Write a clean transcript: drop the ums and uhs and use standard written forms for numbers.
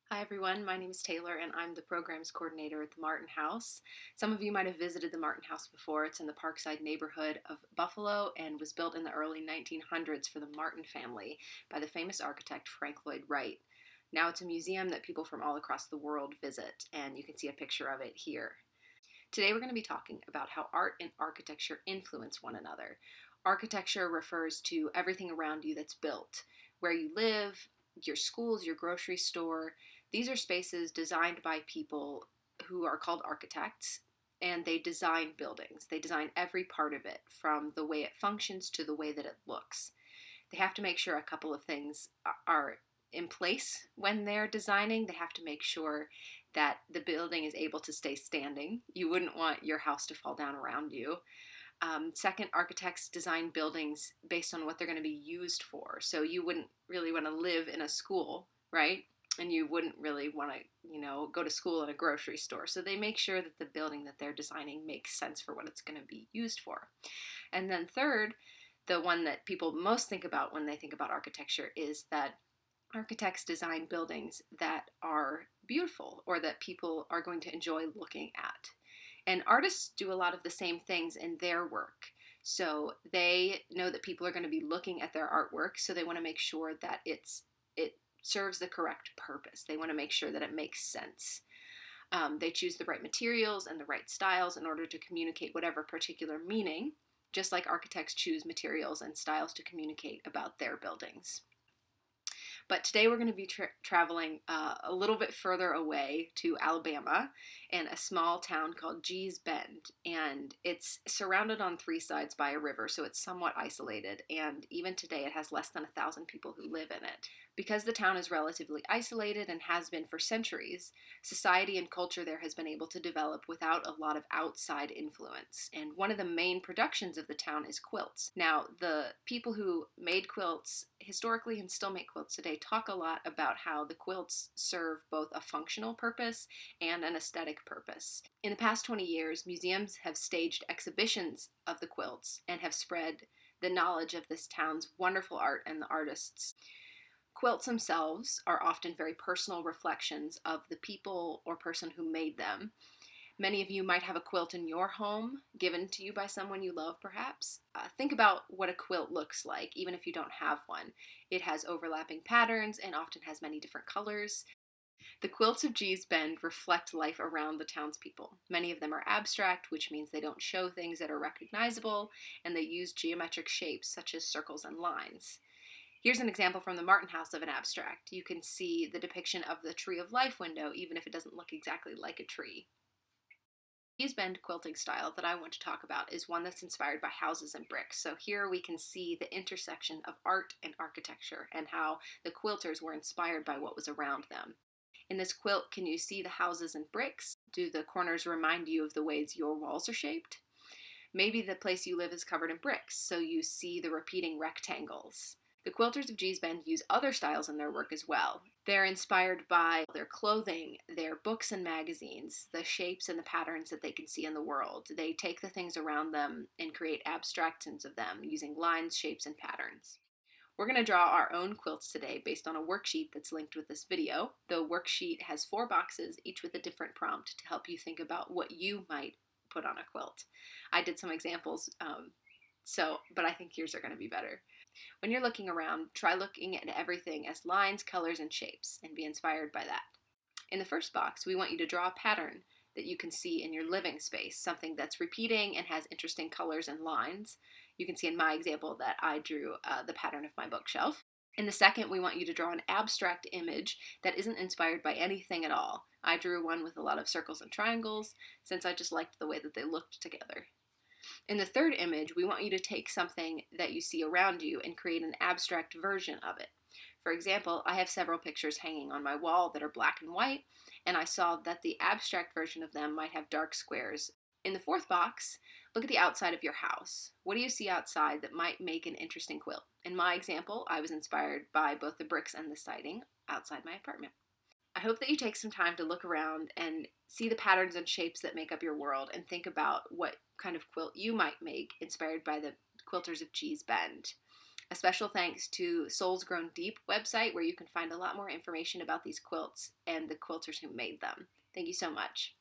Hi everyone, my name is Taylor and I'm the programs coordinator at the Martin House. Some of you might have visited the Martin House before. It's in the Parkside neighborhood of Buffalo and was built in the early 1900s for the Martin family by the famous architect Frank Lloyd Wright. Now it's a museum that people from all across the world visit, and you can see a picture of it here. Today we're going to be talking about how art and architecture influence one another. Architecture refers to everything around you that's built, where you live, your schools, your grocery store. These are spaces designed by people who are called architects, and they design buildings. They design every part of it, from the way it functions to the way that it looks. They have to make sure a couple of things are in place when they're designing. They have to make sure that the building is able to stay standing. You wouldn't want your house to fall down around you. Second, architects design buildings based on what they're going to be used for. So you wouldn't really want to live in a school, right? And you wouldn't really want to, go to school in a grocery store. So they make sure that the building that they're designing makes sense for what it's going to be used for. And then third, the one that people most think about when they think about architecture is that architects design buildings that are beautiful or that people are going to enjoy looking at. And artists do a lot of the same things in their work. So they know that people are going to be looking at their artwork, so they want to make sure that it serves the correct purpose. They want to make sure that it makes sense. They choose the right materials and the right styles in order to communicate whatever particular meaning, just like architects choose materials and styles to communicate about their buildings. But today we're going to be traveling a little bit further away to Alabama in a small town called Gee's Bend. And it's surrounded on three sides by a river, so it's somewhat isolated. And even today it has less than 1,000 people who live in it. Because the town is relatively isolated and has been for centuries, society and culture there has been able to develop without a lot of outside influence. And one of the main productions of the town is quilts. Now, the people who made quilts historically and still make quilts today talk a lot about how the quilts serve both a functional purpose and an aesthetic purpose. In the past 20 years, museums have staged exhibitions of the quilts and have spread the knowledge of this town's wonderful art and the artists. Quilts themselves are often very personal reflections of the people or person who made them. Many of you might have a quilt in your home, given to you by someone you love, perhaps. Think about what a quilt looks like, even if you don't have one. It has overlapping patterns and often has many different colors. The quilts of Gee's Bend reflect life around the townspeople. Many of them are abstract, which means they don't show things that are recognizable, and they use geometric shapes such as circles and lines. Here's an example from the Martin House of an abstract. You can see the depiction of the Tree of Life window, even if it doesn't look exactly like a tree. Gee's Bend quilting style that I want to talk about is one that's inspired by houses and bricks. So here we can see the intersection of art and architecture and how the quilters were inspired by what was around them. In this quilt, can you see the houses and bricks? Do the corners remind you of the ways your walls are shaped? Maybe the place you live is covered in bricks, so you see the repeating rectangles. The quilters of Gee's Bend use other styles in their work as well. They're inspired by their clothing, their books and magazines, the shapes and the patterns that they can see in the world. They take the things around them and create abstractions of them using lines, shapes, and patterns. We're going to draw our own quilts today based on a worksheet that's linked with this video. The worksheet has 4 boxes, each with a different prompt to help you think about what you might put on a quilt. I did some examples, but I think yours are going to be better. When you're looking around, try looking at everything as lines, colors, and shapes, and be inspired by that. In the first box, we want you to draw a pattern that you can see in your living space, something that's repeating and has interesting colors and lines. You can see in my example that I drew the pattern of my bookshelf. In the second, we want you to draw an abstract image that isn't inspired by anything at all. I drew one with a lot of circles and triangles, since I just liked the way that they looked together. In the third image, we want you to take something that you see around you and create an abstract version of it. For example, I have several pictures hanging on my wall that are black and white, and I saw that the abstract version of them might have dark squares. In the fourth box, look at the outside of your house. What do you see outside that might make an interesting quilt? In my example, I was inspired by both the bricks and the siding outside my apartment. I hope that you take some time to look around and see the patterns and shapes that make up your world and think about what kind of quilt you might make inspired by the quilters of Gee's Bend. A special thanks to Souls Grown Deep website, where you can find a lot more information about these quilts and the quilters who made them. Thank you so much.